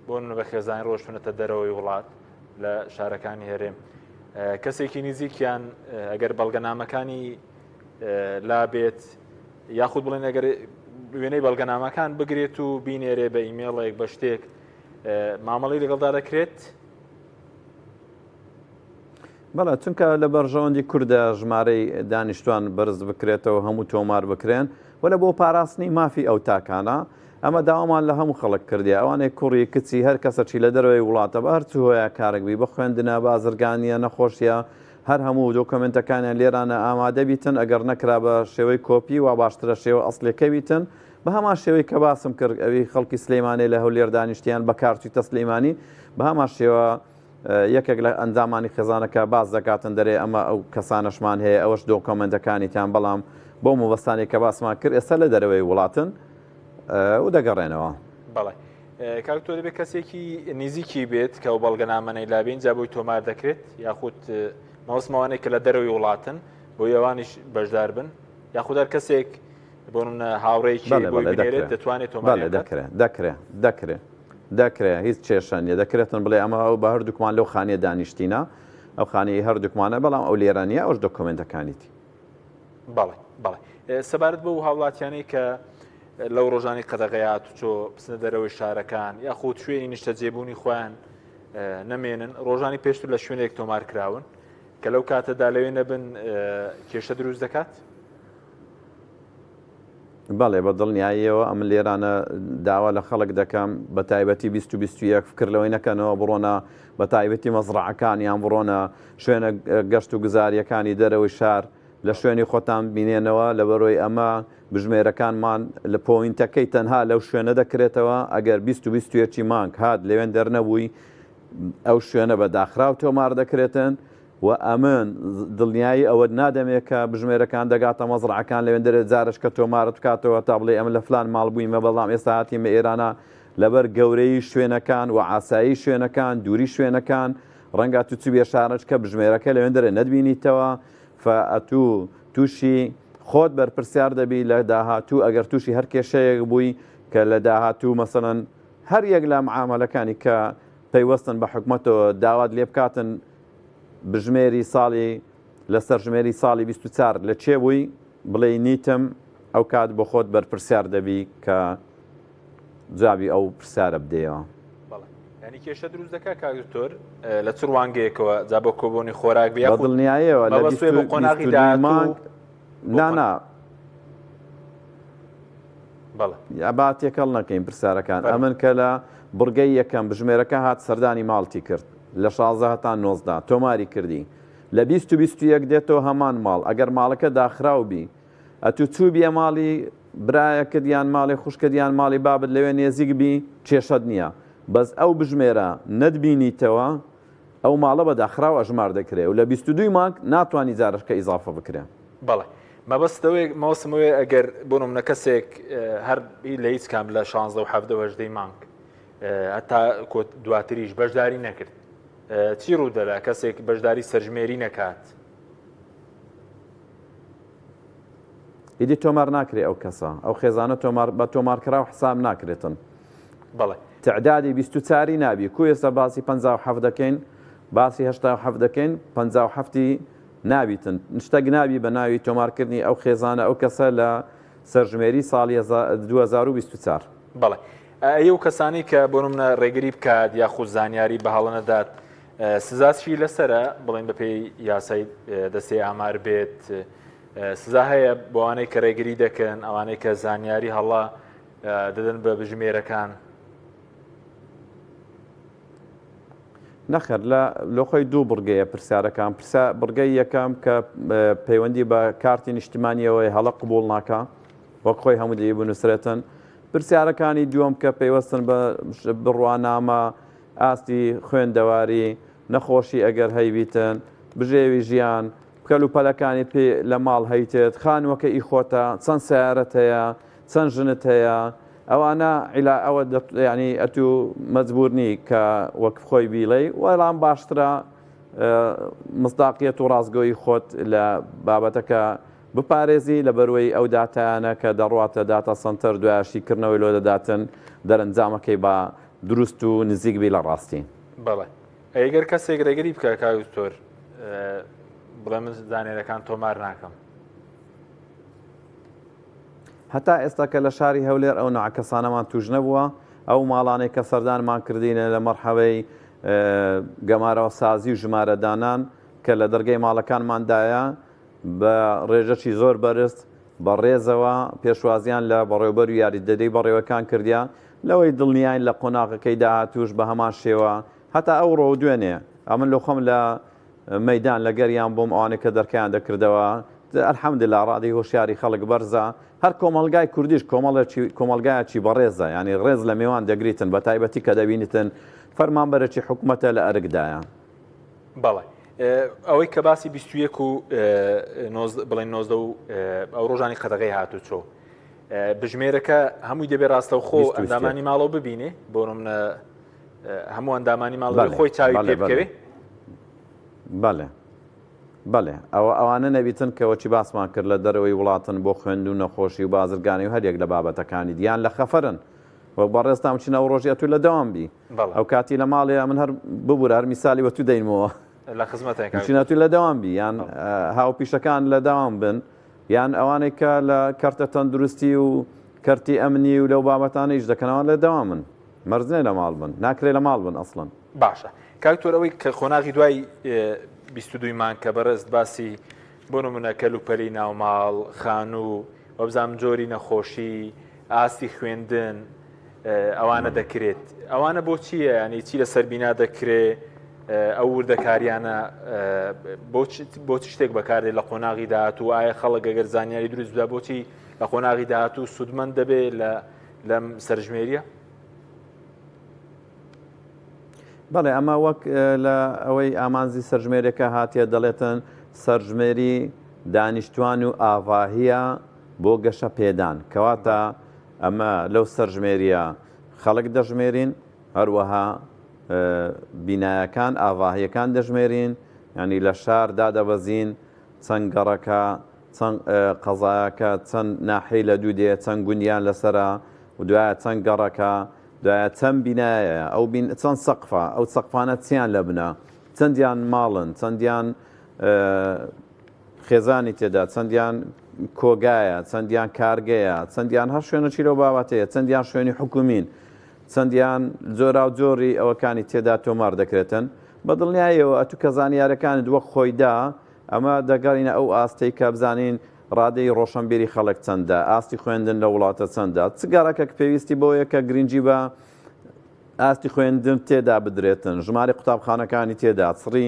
بۆن بە خێزانی ڕۆشتونەتە دەرەوەی وڵات لە شارەکانی هەرێم کەسێکی نزیکیان ئەگەر بەڵگەنامەکانی لابێت یاخود بڵێن ئەگەر وێنەی بەڵگەنامەکان بگرێت و بینێرێ بە ئیمێڵێک بە شتێک مامەڵی لەگەڵدا دەکرێت؟ بەڵێ چونکە لە بەرژەوەندی کووردە ژمارەی دانیشتوان بەرز بکرێتەوە هەموو تۆمار بکرێن و لە بۆ پاراستنی مافی ئەو تاکانە ئەمە داوامان لە هەموو خەڵک کردی ئەوانەی کوڕی کچی هەر کەسەچی لە دەرەوەی وڵاتە بە هەرچ هۆیە کارێکبی بە خوێندنە بازرگانیە نەخۆشیە هەر هەموو دۆکمنتەکانیان لێرانە ئامادە بیتن ئەگەر نەکرا بە شێوەی کۆپی و باشترە شێوە ئەسلەکە بیتن بە هەمان شێوەی کە باسم کرد ئەوی خەڵکی سلەیمانی لە هەولێر دانیشتیان بە کارتویتە سلەیمانی بە هەمان شێوە یەکێک لە ئەندامانی خێزانەکە باز دەکاتن دەرێ ئەمە ئەو کەسانەشمان هەیە ئەوەش دۆکمنتەکانیتیان بەڵام بۆ مەبەستانی کە باسمان کرد ئێستا لە دەرەوەی وڵاتن و دەگەڕێنەوە. بەڵێ کاکتۆ دەبێت کەسێکی نزیکی بێت کە ئەو بەڵگەنامەی لابێن جا بۆی تۆمار دەکرێت یاخود مەوەسمەوانێک کە لە دەرەوەی وڵاتن بۆ ئەوانیش بەشدار بن یاخود هەر کەسێک بۆن هاوڕێکی بۆی بنێرێت دەتوانێت تۆمار دەکرێت هیچ کێشەنیە دەکرێتن بڵێ ئەمە ئەو بە هەردووکمان لەو خانیە دانیشتینە ئەو خانەی هەردووکمانە بەڵام ئەو لێرانیە ئەوش دۆکمنتەکانیتی. بەڵێ بەڵێ سەبارەت بە و هاوڵاتیانەی کە لەو ڕۆژانی قەدەغەیات و چۆ بچنە دەرەوەی شارەکان یاخود شوێنی نیشتە جێبوونی خۆیان نەمێنن ڕۆژانی پێشتر لە شوێنێک تۆمار کراون کە لەو کاتەدا لەوێ نەبن کێشە دروست دەکات؟ بەڵێ بە دڵنیاییەوە ئەم لێرانە داوا لە خەڵک دەکەم بە تایبەتی 2021 فکر لەوەی نەکەنەوە بڕۆنە بە تایبەتی مەزڕعەکان یان بڕۆنە شوێنە گەشت و گوزاریەکانی دەرەوەی شار لە شوێنی خۆتان بینێنەوە لە بەرۆی ئەمە بژمێرەکانمان لە پۆینتەکەی تەنها لەو شوێنە دەکرێتەوە ئەگەر 2021 مانگ هات لەوێن دەرنەبووی ئەو شوێنە بە داخراو تۆمار دەکرێتن و ئەمن دڵنیایی ئەوە نادەمێت کە بژمێرەکان دەگاتە مەزڕعەکان لەوێن دەرێت جارش کە تۆمارت بکاتەوە تا بڵێ ئەمە لە فلان ماڵ بوویمە بەڵام ئێستا هاتیمە ئێرانە لەبەر گەورەی شوێنەکان و ئاسایی شوێنەکان دووری شوێنەکان ڕەنگە تو بێ شارش کە بژمێرەکە لەوێن دەرێت نەتبینیتەوە فەتوو تووشی خۆت بەرپرسیار دەبی لە داهاتوو ئەگەر تووشی هەر کێشەیەک بووی کە لە داهاتوو مەسەڵەن هەر یەک لە معاملەکانی کە پەیوەستن بە حکومەتەوە داوات لێ بکاتن بژمێری ساڵی لەسەر ژمێری ساڵی 24 لە چێ بووی بڵێ نیتم ئەو کات بۆ خۆت بەرپرسیار دەبی کە جوابی ئەو پرسیارە بدەیەوە. ینی کێشە دروست دەکات کاکتۆر لە چ ڕوانگەیەکەوە جا بۆ کۆبوونی خۆراک بیا بە دڵنیاییەوە لە قۆناغی مانگ نانا بەڵێ با تێکەڵ نەکەین پرسیارەکان ئەمن کە لە بڕگەی یەکەم بژمێرەکە هات سەردانی ماڵتی کرد لە 16 هەتا 19 تۆماری کردی لە 2021 دێتەوە هەمان ماڵ ئەگەر ماڵەکە داخراوبی ئەتو چوو بیە ماڵی برایەکە دیان ماڵی خوشکە دیان ماڵی بابت لەوێ نێزیک بی کێشەت نییە بەس ئەو بژمێرە نەتبینیتەوە ئەو ماڵە بە داخراو ئەژمار دەکرێت و لە 22 مانگ ناتوانانی جارشکە ئیزافە بکرێ. بەڵێ مەبەستەوەی مەوسمەوەی ئەگەر بۆنم نە کەسێک هەر لە هیچ کام لە 16 و 17 مانگ هەتا دواتریش بەشداری نەکرد چی ڕوودەدا کەسێک بەشداری سەرژمێری نەکات ئیدی تۆمار ناکرێ ئەو کەسە ئەو خێزانە بە تۆمارکراو حساب ناکرێتن. بەڵێ تعدادی 24 نابی کو ئێستا باسی 57 دەکەین باسی 87 دەکەین 57 نابیتن شتێک نابی بە ناوی تۆمارکردنی ئەو خێزانە ئەو کەسە لە سەرژمێری ساڵی 2024. بەڵێ ئەو کەسانی کە بۆ منە ڕێگری بکات یاخود زانیاری بە هەڵە نەدات سزاچی لەسرە بڵین بەپێی یاسای دەستی ئامار بێت سزا هەیە بۆوانەی کە ڕێگری دەکەن ئەوانەی کە زانیاری هەڵا دەدەن بە بژمێرەکان نەخێر لە خۆی دوو بڕگەیە پرسیارەکان بڕگەی یەکەم کە پەیوەندی بە کارتی نیشتیمانیەوەی هەڵە قبول ناکە وەک خۆی هەموو دەی بنووسرێتن پرسیارەکانی دووەم کە پێیوەستن بە بڕوانامە ئاستی خوێندەواری نەخۆشی ئەگەر هەیویتن بژێوی ژیان کەلوپەلەکانی پێ لە ماڵ هەیتێت خانوەکە ئیخۆتە چەند سیارەت هەیە چەند ژنت هەیە ئەوانە عیلا ئەوە ینی ئەتوو مەجبورنی کە وەک خۆی بیڵێ وەڵام باشترە مستاقیەت و ڕازگۆیی خۆت لە بابەتەکە بپارێزی لە بەروەی ئەو داتایانە کە دەڕواتە داتا سنتەر دوایشیکردنەوەی لۆ دەداتن دەرەنجامەکەی بە دروست و نزیک بی لە ڕاستی بەڵێ ئەگەر کەسێک ڕێگەری بکە کاکتۆر بڵێ من زانێرەکان تۆمار ناکەم هەتا ئێستا کە لە شاری هەولێر ئەو نەعکەسانەمان توش نەبووە ئەو ماڵانەی کە سەردانمان کردینە لە مەرحەوەی گەمارەوە سازی و ژمارەدانان کە لە دەرگەی ماڵەکانماندایە بە ڕێژەی زۆر بەرز بە ڕێزەوە پێشوازیان لە بەڕێوەبەر و یاریدەدەی بەڕێوەکان کردیا لەوەی دڵنیاین لە قۆناغەکەی داهاتوش بە هەمان شێوە هەتا ئەو ڕۆ دوێنێ ئەمن لە خۆم لە مەدان لە گەریان بۆم ئەوانەی کە دەرکیان دەکردەوە ئەلحەمدلله ڕادی هۆشیاری خەڵک بەرزە هەر کۆمەلگای کوردیش کۆمەلگایەکی بەڕێزە ینی ڕێز لە میوان دەگریتن بە تایبەتی کە دەبینیتن فەرمانبەرێکی حکوومەتە لە ئەرکدایە بەڵێ ئەوەی کە باسی 21 و بڵێن 90 و ئەو ڕۆژانی قەدەغی هاتو چۆ بژمێرەکە هەمووی دەبێت ڕاستە و خۆ ئەندامانی ماڵەوە ببینێ بۆ منە هەموو ئەندامانی ماڵەوە خۆی چاوی پێ بکەوێ بەڵێ بەڵێ ئەوانە نەبیتن کەەوەی باسمان کرد لە دەرەوەی وڵاتن بۆ خوێند و نەخۆشی و بازرگانی و هەرێک لە بابەتەکانی دییان لە خەفەرن وە بەڕێستام چینە و ڕۆژی ئەتوو لە دەوام بی ئەو کاتی لە ماڵەیە من هەر ببوور هەر میسالی وە تو دەینەوە لە خزمەتچینە تو لە دەوام بی یان هاوپیشەکان لە داوام بن یان ئەوانەی کە لە کەرتە تەندروستی و کەرتی ئەمنی و لەو بابەتانەیش دەکەنەوە لە دەوامن مەرزنێ لە ماڵ بن ناکرێ لە ماڵ بن ئەسڵن باشە کاکتۆر ئەوەی کە خۆناغی دوای 22 مان کە بەڕێست باسی بۆ نمونە کەلوپەلی ناوماڵ خان و وەبزام جۆری نەخۆشی ئاستی خوێندن ئەوانە دەکرێت ئەوانە بۆ چییە ینی چی لە سەربینا دەکرێت ئەو وردەکاریانە بۆ چ شتێک بەکاردێت لە قۆناغی داهات و ئایا خەڵک ئەگەر زانیاری دروست بدا بۆچی لە قۆناغی داهات و سوودمەند دەبێت لەم سەرژمێریە بەڵێ ئەمە وەک لە ئەوەی ئامانزی سەرژمێرەکە هاتیە دەڵێتن سەرژمێری دانیشتوان و ئاڤاهیە بۆ گەشە پێدان کەواتە ئەمە لەو سەرژمێریە خەڵک دەژمێرین هەروەها بینایەکان ئاڤاهیەکان دەژمێرین ینی لە شار دادەبەزین چەند گەڕەکە چەند قەزایەکە چەند ناحەی لە دوو دێ چەند گوندیان لەسرە و دوایە چەند گەڕەکە دوایە چەند بینایە ئەو چەند سەقفە ئەو سەقفانە چیان لە بنە چەندیان ماڵن چەندیان خێزانی تێدا چەندیان کۆگایە چەندیان کارگەیە چەندیان هەر شوێنەکی لەو بابەتەیە چەندیان شوێنی حکومین چەندیان جۆرا و جۆری ئەوەکانی تێدا تۆمار دەکرێتن بە دڵنیایەوە ئەتو کە زانیارەکان دووە خۆیدا ئەمە دەگەڕینە ئەو ئاستەی کە بزانین ڕادەی ڕۆشنبیری خەڵک چەندە ئاستی خوێندن لە وڵاتە چەندە چگارەکە پێویستی بۆیە کە گرنگی بە ئاستی خوێندن تێدا بدرێتن ژماری قوتابخانەکانی تێدا چڕی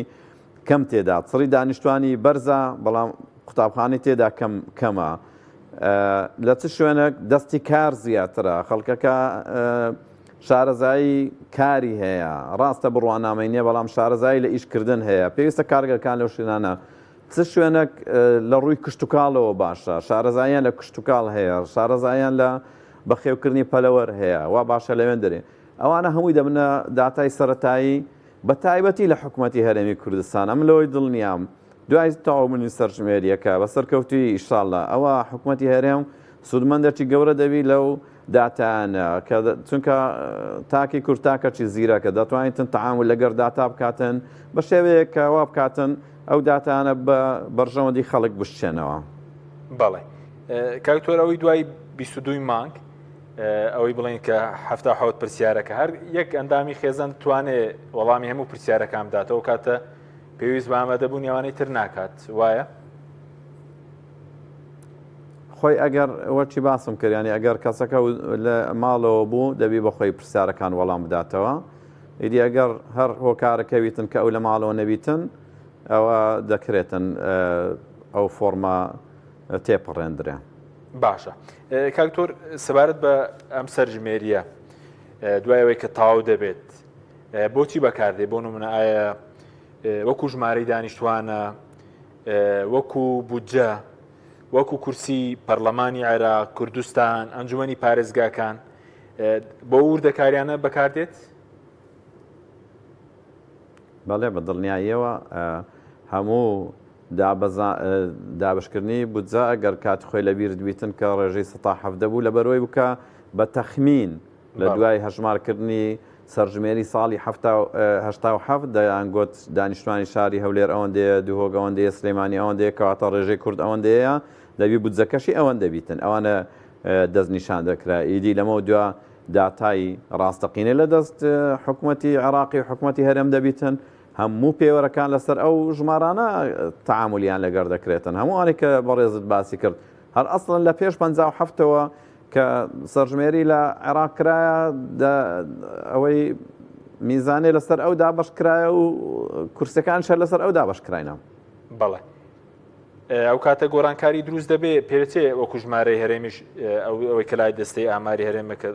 کەم تێدا چڕی دانیشتوانی بەرزە بەڵام قوتابخانەی تێدا کەمە لە چ شوێنێک دەستی کار زیاترە خەڵکەکە شارەزایی کاری هەیە ڕاستە بڕوانامەی نییە بەڵام شارەزایی لە ئیشکردن هەیە پێویستە کارگەکان لەو شوێنانە چ شوێنێک لە ڕووی کشتتوکاڵەوە باشە شارەزاییان لە کشتتوکاڵ هەیە شارەزاییان لە بەخێوکردنی پەلەوەر هەیە وا باشە لەوێن دەرێ ئەوانە هەمووی دەبنە داتای سەرەتایی بە تایبەتی لە حکوومەتی هەرێمی کوردستان ئەم لەوەی دڵنیام دوای تەواوبوونی سەرژمێریەکە بە سەرکەوتوی ئیشاڵە ئەوە حکوومەتی هەرێم سوودمەندێکی گەورە دەبی لەو داتانە کە چونکە تاکی کورتاکەی زیرەکە دەتوانیتن تەعامل لەگەر داتا بکاتن بە شێوەیەک کەوا بکاتن ئەو داتانە بە بەرژەوەندی خەڵک بشتێنەوە بەڵێ کاکتۆر ئەوەی دوای 22 مانگ ئەوەی بڵین کە هەفتا حەوت پرسیارەکە هەر یەک ئەندامی خێزان توانێت وەڵامی هەموو پرسیارەکان بداتەوە کاتە پێویست بە ئامادەبوون ئەوانەی تر ناکات وایە؟ خۆی ئەگەر وەرچی باسم کردیانی ئەگەر کەسەکە لە ماڵەوە بوو دەبی بە خۆی پرسیارەکان وەڵام بداتەوە ئیدی ئەگەر هەر هۆکارەکەویتن کە ئەو لە ماڵەوە نەبیتن ئەوە دەکرێتن ئەو فۆرمە تێپەڕێندرێ. باشە کاکتۆر سەبارەت بە ئەم سەرژمێریە دوایەوەی کە تاو دەبێت بۆچی بەکاردێ بۆ نمونە ئایا وەکو ژمارەی دانیشتوانە وەکو بودجە وەکو کورسی پەرلەمانی عێراق کوردستان ئەنجومەنی پارێزگاکان بۆ وردەکاریانە بەکاردێت؟ بەڵێ بە دڵنیاییەوە هەموو دابشکردنی بودجە ئەگەر کات خۆی لەبیر دویتن کە ڕێژەی ١٧ بوو لە بەرەوەی بکە بە تەخمین لە دوای هەژمارکردنی سەرژمێری ساڵی 1970 دەیانگوت دانیشتوانی شاری هەولێر ئەوەندەیە دوهۆگ ئەوەندەیە سلێمانی ئەوەندەیە کەواتە ڕێژەی کورد ئەوەندەیە دەبی بودجەکەشی ئەوەندە بیتن ئەوانە دەستنیشان دەکرا ئیدی لەمە دووە داتایی ڕاستەقینە لە دەست حکوومەتی عێراقی و حکوومەتی هەرێم دەبیتن هەموو پێوەرەکان لەسەر ئەو ژمارانە تەعاملیان لەگەر دەکرێتن هەمووانێک کە بەڕێزت باسی کرد هەر ئەسڵن لە پێش 57ەوە کە سەرژمێری لە عێراق کرایە ئەوەی میزانێ لەسەر ئەو دابەشکرایە و کورسەکان شەر لەسەر ئەو دابەشکراینەوە. بەڵێ ئەو کاتە گۆڕانکاری دروست دەبێ پێرچێ وەکو ژمارەی هەرێمیش ئەوەی کە لای دەستەی ئاماری هەرێمەکە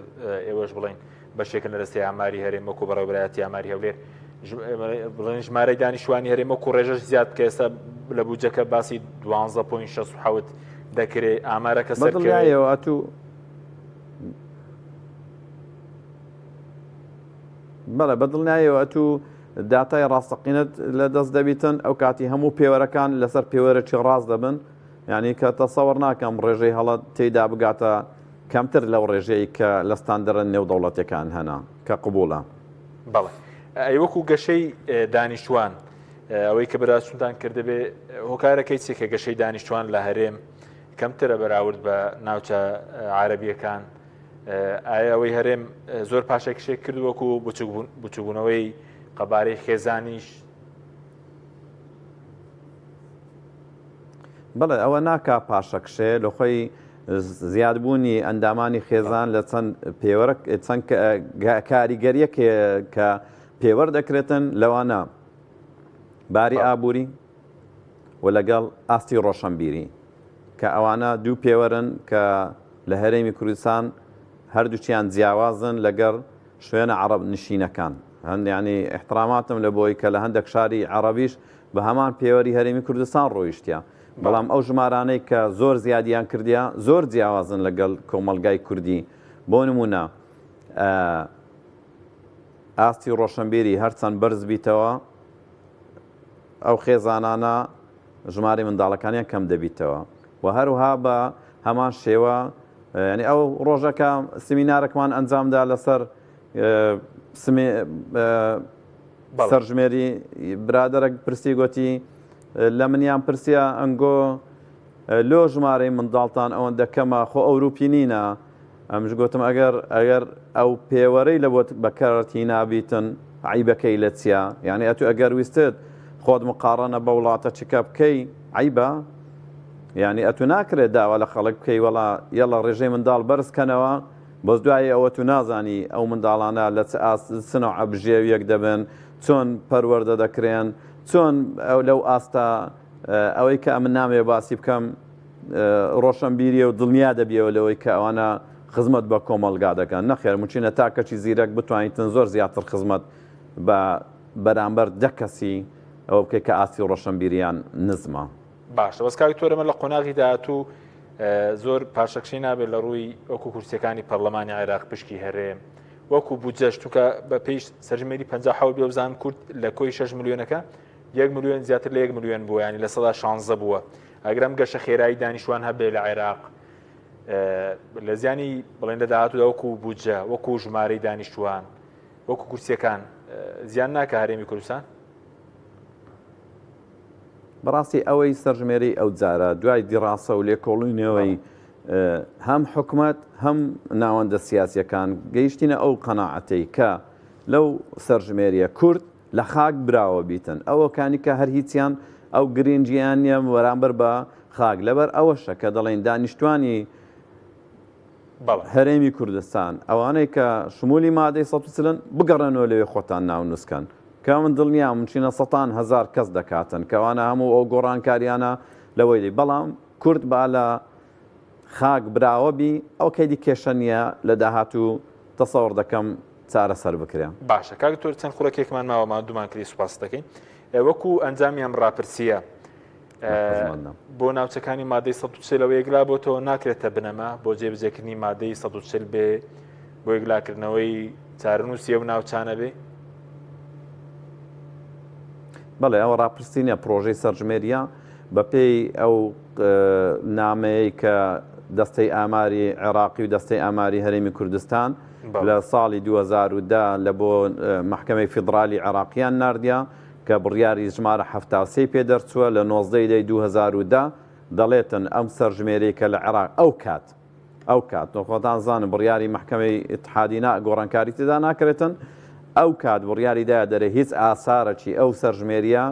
ئێوەش بڵین بەشێکن لە دەستەی ئاماری هەرێم وەکو بەڕێوەبەرایەتی ئاماری هەولێر بڵێن ژمارەی دانیشتوانی هەرێم وەکو ڕێژەش زیاد کە ئێستا لە بودجەکە باسی 12.67 دەکرێت ئامارەکە سەرکەوێتەوە ئەتوو بەڵێ بەدڵنیایەوە ئەتوو داتای ڕاستەقینەت لە دەست دەبیتن ئەو کاتی هەموو پێوەرەکان لەسەر پێوەرەی ڕاست دەبن یعنی کە تەسەوەڕ ناکەم ڕێژەی هەڵە تێیدا بگاتە کەمتر لەو ڕێژەیە کە لە ستاندەرە نێودەوڵەتەکان هەنا کە قبوڵە. بەڵێ ئەی وەکو گەشەی دانیشتوان ئەوەی کە بەرازچوونتان کردبێ هۆکارەکەی چێکە گەشەی دانیشتوان لە هەرێم کەمترە بەراورد بە ناوچە عارەبیەکان ئایا ئەوەی هەرێم زۆر پاشەکشێک کرد وەکو بچوبوونەوەی قەبارەی خێزانیش؟ بەڵێ ئەوە ناکا پاشەکشێ لە خۆی زیادبوونی ئەندامانی خێزان لە چەند کاریگەریە کە پێوە دەکرێتن لەوانە باری ئابووری و لەگەڵ ئاستی ڕۆشنبیری کە ئەوانە دوو پێوەرن کە لە هەرێمی کوردستان هەردووچیان جیاوازن لەگەڵ شوێنە عەرەب نشینەکان هەندیانی احتراماتم لە بۆی کە لە هەندێک شاری عەرەبیش بە هەمان پێوەری هەرێمی کوردستان ڕۆیشتیا بەڵام ئەو ژمارانەی کە زۆر زیادیان کردیا زۆر جیاوازن لەگەڵ کۆمەلگای کوردی بۆ نمونە ئاستی ڕۆشنبیری هەرچەند بەرز بیتەوە ئەو خێزانانە ژماری منداڵەکانیان کەم دەبیتەوە و هەروها بە هەمان شێوە ینی ئەو ڕۆژەکە سمینارێکمان ئەنجامدا لەسەر سەرژمێری برادەرێک پرسی گوتی لە منیان پرسیە ئەنگۆ لۆ ژمارەی منداڵتان ئەوەندە کەمە خۆ ئەوروپی نینە ئەمش گوتم ئەگەر ئەو پێوەرەی لە بۆت بەکارەتی نابیتن عیبەکەی لە چیا یعنی ئەتو ئەگەر ویستت خۆت مقارنە بە وڵاتە چکە بکەی عیبە یعنی ئەتو ناکرێت داوا لە خەڵک بکەی وەڵا یەڵە ڕێژەی منداڵ بەرزکەنەوە بەس دوایە ئەوە تو نازانی ئەو منداڵانە لە سنەوە عەبژێویەک دەبن چۆن پەروەردە دەکرێن چۆن ئەو لەو ئاستا ئەوەی کە ئەمن نامێ باسی بکەم ڕۆشنبیریە و دڵنیا دەبیەوە لەوەی کە ئەوانە خزمەت بە کۆمەلگا دەکەن نەخێر موچینە تاکەچی زیرەک بتوانیتن زۆر زیاتر خزمەت بە بەرامبەر دەکەسی ئەوە بکەی کە ئاستی ڕۆشنبیریان نزمە. باشە وەسکاوی تۆرەمە لە قۆناغی داهاتوو زۆر پاشەکشەی نابێت لە ڕووی وەکو کورسەکانی پەرلەمانی عێراق پشکی هەرێم وەکو بودجەش توکە بە پێیش سەرژمێری 57 بێ بزان کورد لە کۆی 6 ملیۆنەکە 1 ملیۆن زیاتر لە 1 ملیۆن بووە ینی لە 16 بووە ئەگەرم گەشە خێرایی دانیشتوان هەبێ لە عێراق لە زیانی بڵێن لە داهاتوودا وەکو بودجە وەکو ژمارەی دانیشتوان وەکو کورسیەکان زیان ناکە هەرێمی کوردستان؟ بەڕاستی ئەوەی سەرژمێری ئەو جارە دوای دیڕاسە و لێکۆڵینەوەی هەم حکومەت هەم ناوەندە سیاسیەکان گەیشتینە ئەو قەناعەتەی کە لەو سەرژمێریە کورد لە خاک براوە بیتن ئەوەکانی کە هەر هیچیان ئەو گرنگیان نیە بەرامبەر بە خاک لەبەر ئەوەشە کە دەڵێن دانیشتوانی هەرێمی کوردستان ئەوانەی کە شمولی مادەی ١40 بگەڕێنەوە لەوێ خۆتان ناو نووسکەن کە من دڵنیام مچینە ١٠٠,000 کەس دەکاتن کەوانە هەموو ئەو گۆڕانکاریانە لەوەی دی بەڵام کورد با لە خاک براوەبی ئەو کەیدی کێشە نییە لە داهاتوو تەسەوڕ دەکەم چارەسەر بکرێن. باشە کاک تۆر چەند خوڕێکێکمان ماوە دوومان کردی سوپاس دەکەین وەکو ئەنجامی ئەم ڕاپرسیە بۆ ناوچەکانی مادەی ١40 لەوە یەکلا بۆ تۆ ناکرێتە بنەما بۆ جێبجێکردنی مادەی ١40 بێ بۆ یەکلاکردنەوەی چارەنووسیە و ناوچانە بێ؟ بەڵێ ئەوە ڕاپرسینە پرۆژەی سەرژمێریە بە پێی ئەو نامەیە کە دەستەی ئاماری عێراقی و دەستەی ئاماری هەرێمی کوردستان لە ساڵی 2010 لە بۆ محکەمەی فیدرالی عێراقیان ناردیا کە بڕیاری ژمارە 73 پێ دەرچووە لە 19 2010 دەڵێتن ئەم سەرژمێرەی کە لە عێراق ئەو کات نۆخۆتان زانن بڕیاری محکەمەی ئیتحادیە گۆڕانکاری تێدا ناکرێتن ئەو کات بڕیاریدایە دەرێ هیچ ئاسارەکی ئەو سەرژمێریە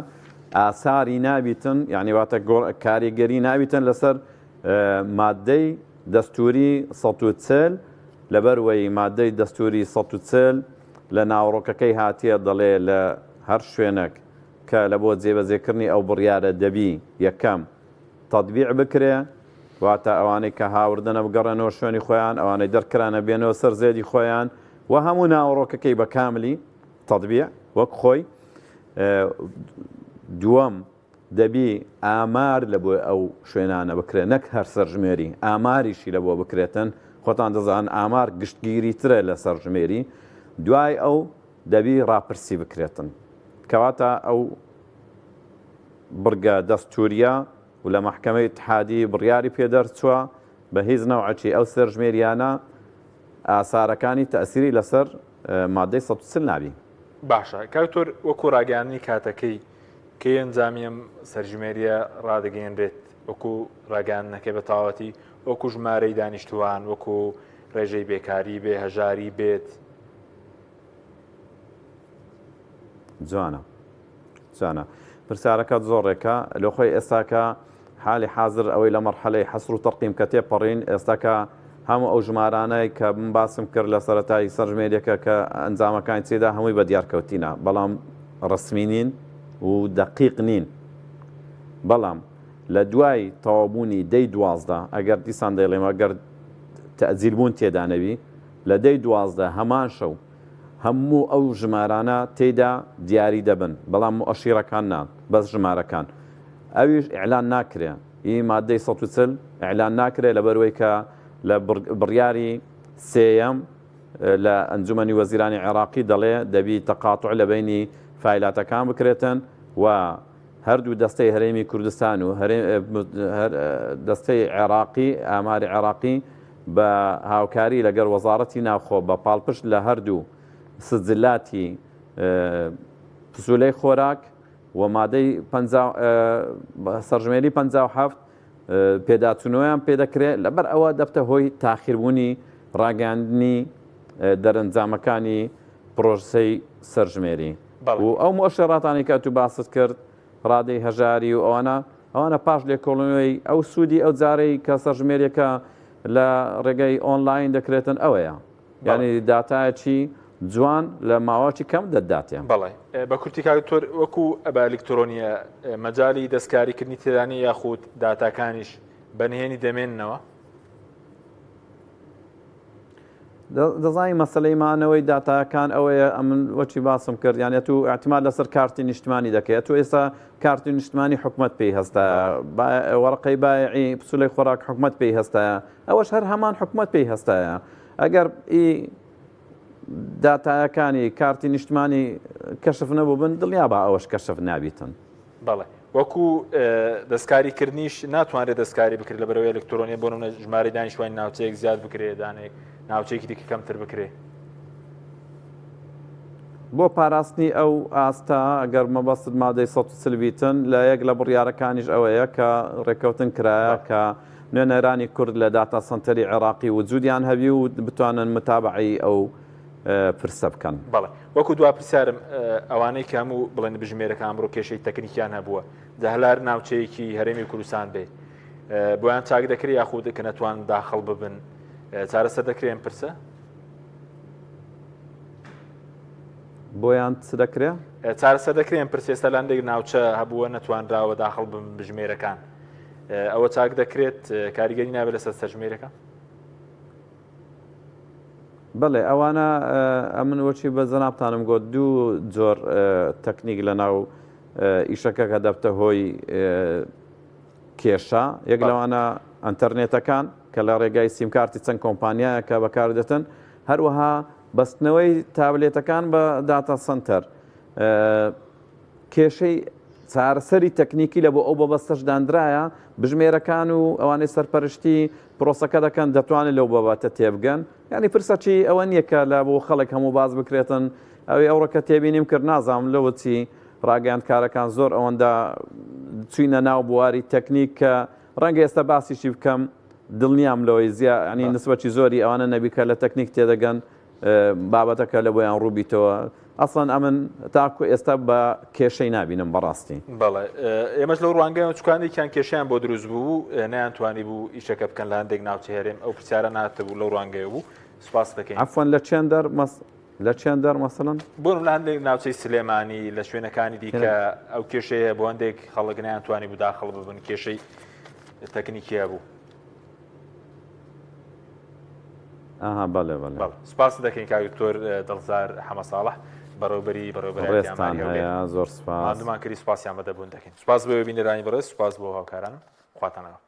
ئاساری نابیتن یعنی واتە کاریگەری نابیتن لەسەر مادەی دەستوری ١40 لەبەروەی مادەی دەستوری ١40 لە ناوڕۆکەکەی هاتیە دەڵێ لە هەر شوێنێک کە لە بۆ جێبەجێکردنی ئەو بڕیارە دەبی یەکەم تەطبیع بکرێ واتە ئەوانەی کە هاوردنە بگەڕێنەوە شوێنی خۆیان ئەوانەی دەرکرانە بێنەوە سەر زێدی خۆیان و هەموو ناوڕۆکەکەی بە کاملی تەطبیع وەک خۆی دووەم دەبی ئامار لە بۆ ئەو شوێنانە بکرێت نەک هەر سەرژمێری ئاماریشی لە بۆ بکرێتن خۆتان دەزان ئامار گشتگیری ترە لە سەرژمێری دوای ئەو دەبی ڕاپرسی بکرێتن کەواتە ئەو بڕگە دەستوریە و لە محکەمەی اتحادی بڕیاری پێدەرچووە بە هیچ نەوعەکی ئەو سەرژمێریانە ئاسارەکانی تەئسیری لەسەر مادەی ١40 نابی. باشە کاکتۆر وەکو ڕاگەیاندنی کاتەکەی کە ئەنجامی ئەم سەرژمێریە ڕادەگەیەنرێت وەکو ڕاگەیاندنەکەی بە تەواوەتی وەکو ژمارەی دانیشتوان وەکو ڕێژەی بێکاری بێ هەژاری بێت جوانە پرسیارەکە زۆڕێکە لە خۆی ئێستاکە حالی حاضر ئەوەی لە مەرحەلەی حەسر و تەرقیم کە تێپەڕین ئێستاکە هەموو ئەو ژمارانەی کە من باسم کرد لە سەرەتای سەرژمێریەکە کە ئەنجامەکانی چێدا هەمووی بە دیارکەوتینە بەڵام ڕسمی نین و دەقیق نین بەڵام لە دوای تەوابوونی دەی 12 ئەگەر دیسان دەیڵێم ئەگەر تەجیل بوون تێدانەوی لە دەی 12 هەمان شەو هەموو ئەو ژمارانە تێدا دیاری دەبن بەڵام ئەشیرەکان نان بەس ژمارەکان ئەویش ئیعلان ناکرێ مادەی ١40 ئیعلان ناکرێت لە بەروەی کە لە بڕیاری سێەم لە ئەنجومەنی وەزیرانی عێراقی دەڵێ دەبی تەقاتوع لە بینی فایلاتەکان بکرێتن و هەردوو دەستەی هەرێمی کوردستان و دەستەی عێراقی ئاماری عێراقی بە هاوکاری لەگەر وەزارەتی ناوخۆ بە پاڵپشت لە هەردوو سجلاتی پسولەی خۆراک و مادەی سەرژمێری 57 پێداچوونەوەیان پێدەکرێت لەبەر ئەوە دەبتە هۆی تاخیربوونی ڕاگەاندنی دەرەنجامەکانی پرۆژەی سەرژمێری و ئەو مؤشراتانی کە تو باست کرد ڕادەی هەژاری و ئەوانە پاش لێکۆڵینەوەی ئەو سوودی ئەو جارەی کە سەرژمێریەکە لە ڕێگەی ئۆنلاین دەکرێتن ئەوەیە یعنی داتایەکی جوان لە ماوەی کەم دەداتیان بەڵێ بە کورتی کاکتۆر وەکو ئەبە ئەلکترۆنیە مەجای دەستکاریکردنی تێدانی یاخود داتاکانیش بەنهێنی دەمێننەوە دەزانی مەسلەی مانەوەی داتاکان ئەوەیە ئەمن وەچی باسم کرد یانێت و احتیمال لەسەر کارتی نیشتمانی دەکەێت و ئێستا کارتی نیشتمانی حکومت پێی هەستە وەرقەی بایعی پسولەی خۆراک حکومت پێی هەستایە ئەوەش هەر هەمان حکومت پێی هەستایە ئەگەر داتایەکانی کارتی نیشتمانی کەشف نەبوو بن دڵنیا بە ئەوەش کەشف نابیتن بەڵێ وەکو دەستکاریکردنیش ناتوانرێت دەستکاری بکرێت لە بەرەوەی ئەلکترۆنیە بۆ نمونە ژمارەی دانیشتوانی ناوچەیەک زیاد بکرێت دانێک ناوچەیەکی دیکە کەمتر بکرێ بۆ پاراستنی ئەو ئاستا ئەگەر مەبەست مادەی ١40 بیتن لە یەک لە بڕیارەکانیش ئەوەیە کە ڕێکەوتن کرایە کە نوێنەرانی کورد لە داتا سنتەری عێراقی وجودیان هەبی و بتوانن متابعی ئەو پرسە بکەن. بەڵێ وەکو دوا پرسیارم ئەوانەی کە هەموو بڵێن بژمێرەکە ئەمڕۆ کێشەی تەکنیکیان هەبووە هەلار ناوچەیەکی هەرێمی کوردستان بێ بۆیان چاک دەکرێت یاخود کە نەتوان داخەڵ ببن چارەسەر دەکرێن پرسە بۆیان چ دەکرێت؟ چارەسەر دەکرێن پرسێستا لاندێک ناوچە هەبووە نەتوانراوە داخەڵ بن بژمێرەکان ئەوە چاک دەکرێت کاریگەری نابێت لەسەر سەرژمێرەکە؟ بەڵێ ئەوانە ئەمن وەچی بە زەنابتانم گۆت دوو جۆر تەکنیک لە ناو ئیشەکە کە دەبتە هۆی کێشە یەک لەوانە ئەتەرنێتەکان کە لە ڕێگای سیمکارتی چەند کۆمپانیایە کە بەکاردێتن هەروەها بەستنەوەی تابلێتەکان بە داتا سنتەر کێشەی چارەسەری تەکنیکی لە بۆ ئەو بەبەستەشدانرایە بژمێرەکان و ئەوانەی سەرپەرشتی پرۆسەکە دەکەن دەتوانێت لەو بابەتە تێبگەن ینی پرسەچی ئەوە نییە کە لە بۆ خەڵک هەموو باز بکرێتن ئەوەی ئەوڕەکە تێبینیم کرد نازام لەوەچی ڕاگەاندکارەکان زۆر ئەوەندا چوینە ناو بواری تەکنیک کە ڕەنگە ئێستا باسیشی بکەم دڵنیام لەوەی ینی نسبەتی زۆری ئەوانە نەبیکە لە تەکنیک تێدەگەن بابەتەکە لە بۆیان ڕووبیتەوە ئەسڵەن ئەمن تاکو ئێستا بە کێشەی نبینم بەڕاستی. بەڵێ ئێمەش لەو ڕوانگەیان چکانێکیان کێشیان بۆ دروست بوو نەیانتوانی بوو ئیشەکە بکەن لە هەندێک ناوچە هەرێم ئەو پرسیارە ناتەبوو لەو ڕوانگەیە بوو سوپاس دەکەین. عەفوەن لە چێن دەر مەسەڵەن بۆ لە هەندێک ناوچەی سلێمانی لە شوێنەکانی دیکە ئەو کێشەیە بۆ هەندێک خەڵک نەیانتوانی بوو داخەڵ ببن کێشەی تەکنیکیە بوو. بەڵێ سپاس دەکەین کاکتۆر دڵزار حەمە ساڵح بەڕێوەبەری ڕێستان هەیە زۆر سپاس هەندومان کردی سپاسیان بەدەبوون دەکەین سپاس بۆ بینەرانی بەڕێز سپاس بۆ هاوکارانم خواتانەوە.